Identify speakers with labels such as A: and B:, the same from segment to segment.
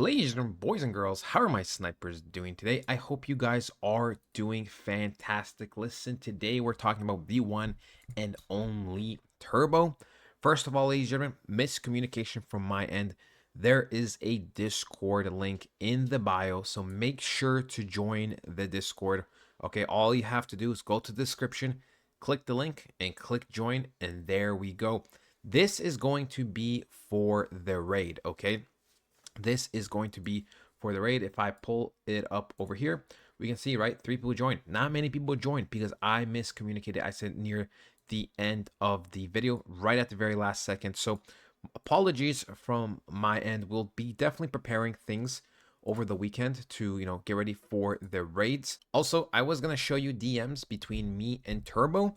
A: Ladies and boys and girls, how are my snipers doing today? I hope you guys are doing fantastic. Listen, today we're talking about the one and only Turbo. First of all, ladies and gentlemen, miscommunication from my end. There is a Discord link in the bio, so make sure to join the Discord. Okay, all you have to do is go to the description, click the link, and click join, and there we go. This is going to be for the raid, okay? This is going to be for the raid. If I pull it up over here, we can see, right, 3 people joined. Not many people joined because I miscommunicated. I said near the end of the video, right at the very last second. So apologies from my end. We'll be definitely preparing things over the weekend to, get ready for the raids. Also, I was going to show you DMs between me and Turbo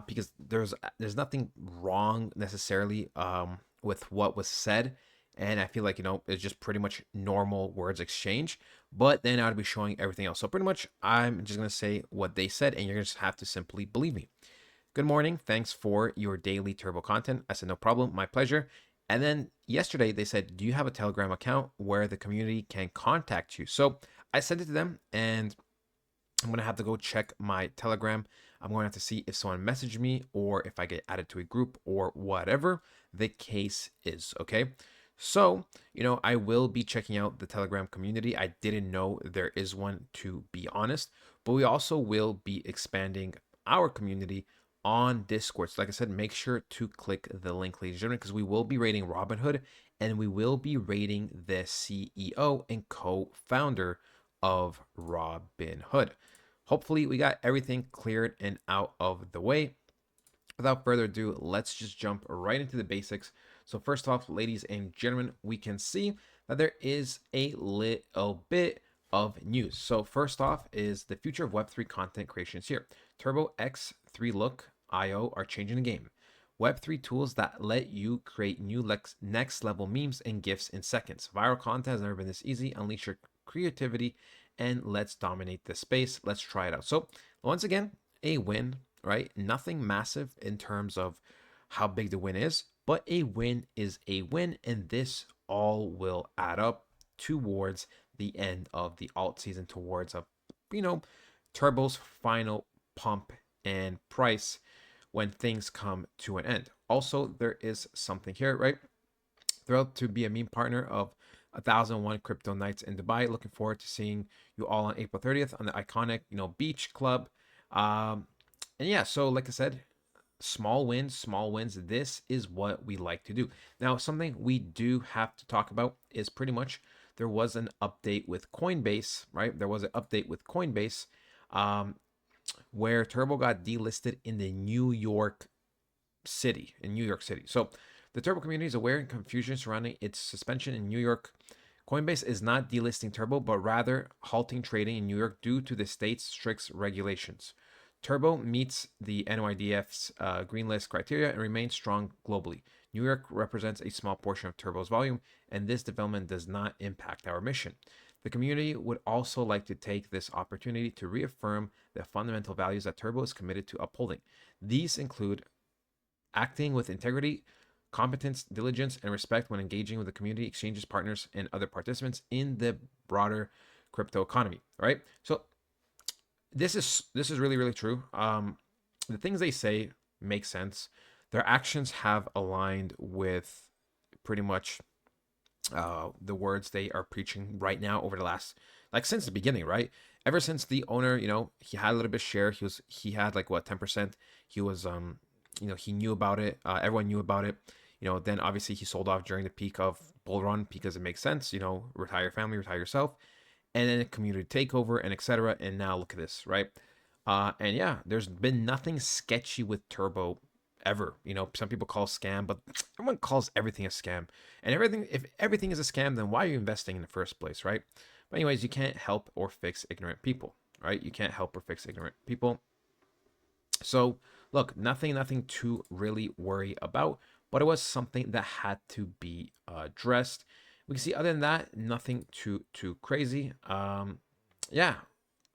A: because there's nothing wrong necessarily with what was said. And I feel like, it's just pretty much normal words exchange. But then I'll be showing everything else. So pretty much I'm just going to say what they said, and you're going to just have to simply believe me. Good morning. Thanks for your daily Turbo content. I said, no problem. My pleasure. And then yesterday they said, do you have a Telegram account where the community can contact you? So I sent it to them, and I'm going to have to go check my Telegram. I'm going to have to see if someone messaged me or if I get added to a group or whatever the case is. Okay. So, I will be checking out the Telegram community. I didn't know there is one, to be honest, but we also will be expanding our community on Discord. So like I said, make sure to click the link, ladies and gentlemen, because we will be rating Robinhood, and we will be rating the CEO and co-founder of Robinhood. Hopefully we got everything cleared and out of the way. Without further ado, let's just jump right into the basics. So first off, ladies and gentlemen, we can see that there is a little bit of news. So first off is the future of Web3 content creation is here. Turbo X3Look.io are changing the game. Web3 tools that let you create new next level memes and GIFs in seconds. Viral content has never been this easy. Unleash your creativity and let's dominate the space. Let's try it out. So once again, a win, right? Nothing massive in terms of how big the win is, but a win is a win, and this all will add up towards the end of the alt season, towards Turbo's final pump and price when things come to an end. Also, there is something here, right? Thrilled to be a meme partner of 1001 crypto nights in Dubai. Looking forward to seeing you all on April 30th on the iconic, beach club. And yeah, so like I said, small wins, small wins. This is what we like to do. Now, something we do have to talk about is pretty much there was an update with Coinbase, right? There was an update with Coinbase where Turbo got delisted in the New York City, So the Turbo community is aware and confusion surrounding its suspension in New York. Coinbase is not delisting Turbo, but rather halting trading in New York due to the state's strict regulations. Turbo meets the NYDF's green list criteria and remains strong globally. New York represents a small portion of Turbo's volume, and this development does not impact our mission. The community would also like to take this opportunity to reaffirm the fundamental values that Turbo is committed to upholding. These include acting with integrity, competence, diligence, and respect when engaging with the community, exchanges, partners, and other participants in the broader crypto economy. Right? So this is really, really true. The things they say make sense. Their actions have aligned with pretty much the words they are preaching right now over the last, like, since the beginning, right? Ever since the owner, he had a little bit of share. He had like what, 10%. He was he knew about it. Everyone knew about it. Then obviously he sold off during the peak of bull run because it makes sense. Retire your family, retire yourself, and then a community takeover and etc. And now look at this, right? And yeah, there's been nothing sketchy with Turbo ever. Some people call scam, but everyone calls everything a scam. And if everything is a scam, then why are you investing in the first place, right? But anyways, you can't help or fix ignorant people, right? You can't help or fix ignorant people. So look, nothing to really worry about, but it was something that had to be addressed. We can see other than that, nothing too crazy. Yeah,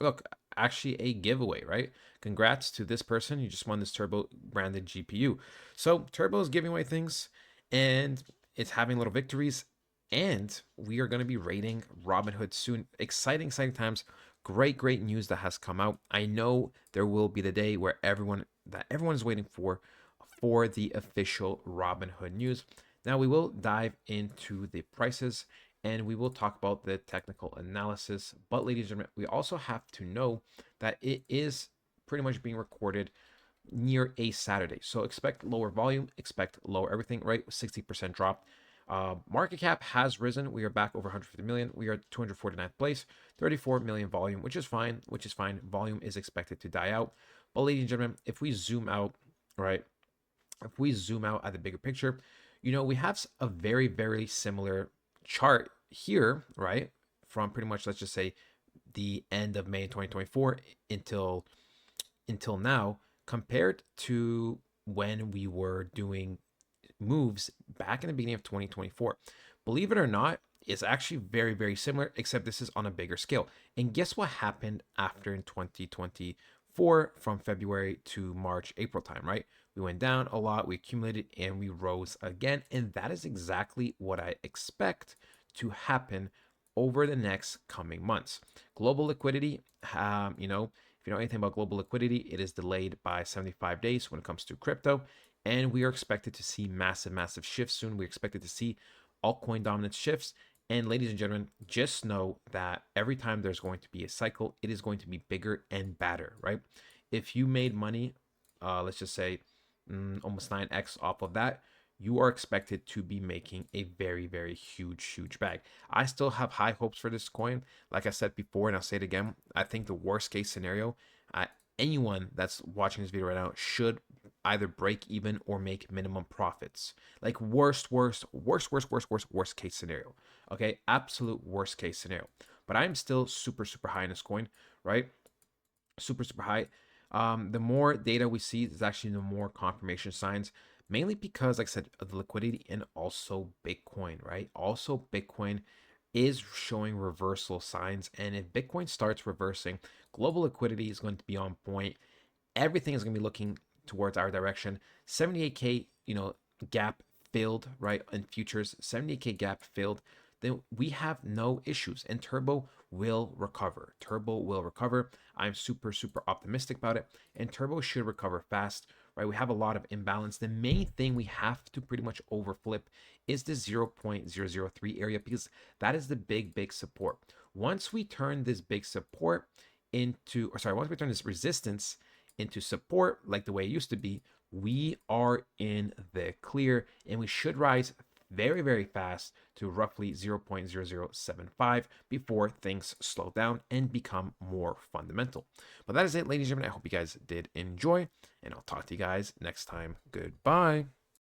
A: look, actually a giveaway, right? Congrats to this person. You just won this Turbo branded GPU. So Turbo is giving away things, and it's having little victories. And we are going to be rating Robinhood soon. Exciting, exciting times. Great, great news that has come out. I know there will be the day where everyone is waiting for the official Robinhood news. Now we will dive into the prices and we will talk about the technical analysis. But ladies and gentlemen, we also have to know that it is pretty much being recorded near a Saturday. So expect lower volume, expect lower everything, right? 60% drop. Market cap has risen. We are back over 150 million. We are 249th place, 34 million volume, which is fine, which is fine. Volume is expected to die out. But ladies and gentlemen, if we zoom out, right? If we zoom out at the bigger picture, we have a very, very similar chart here, right? From pretty much, let's just say, the end of May 2024 until now, compared to when we were doing moves back in the beginning of 2024. Believe it or not, it's actually very, very similar, except this is on a bigger scale. And guess what happened after in 2024 from February to March, April time, right? We went down a lot, we accumulated, and we rose again. And that is exactly what I expect to happen over the next coming months. Global liquidity, if you know anything about global liquidity, it is delayed by 75 days when it comes to crypto. And we are expected to see massive, massive shifts soon. We're expected to see altcoin dominance shifts. And ladies and gentlemen, just know that every time there's going to be a cycle, it is going to be bigger and badder, right? If you made money, let's just say almost 9x off of that, you are expected to be making a very, very huge, huge bag. I still have high hopes for this coin. Like I said before, and I'll say it again, I think the worst case scenario, anyone that's watching this video right now should either break even or make minimum profits. Like worst case scenario. Okay, absolute worst case scenario. But I'm still super, super high in this coin, right? Super, super high. The more data we see is actually the more confirmation signs, mainly because, like I said, of the liquidity and also Bitcoin, right? Also, Bitcoin is showing reversal signs. And if Bitcoin starts reversing, global liquidity is going to be on point. Everything is going to be looking towards our direction. 78K, gap filled, right? In futures, 78K gap filled. Then we have no issues and Turbo will recover. Turbo will recover. I'm super, super optimistic about it. And Turbo should recover fast, right? We have a lot of imbalance. The main thing we have to pretty much overflip is the 0.003 area because that is the big, big support. Once we turn this big support once we turn this resistance into support, like the way it used to be, we are in the clear and we should rise very, very fast to roughly 0.0075 before things slow down and become more fundamental. But that is it, ladies and gentlemen. I hope you guys did enjoy, and I'll talk to you guys next time. Goodbye.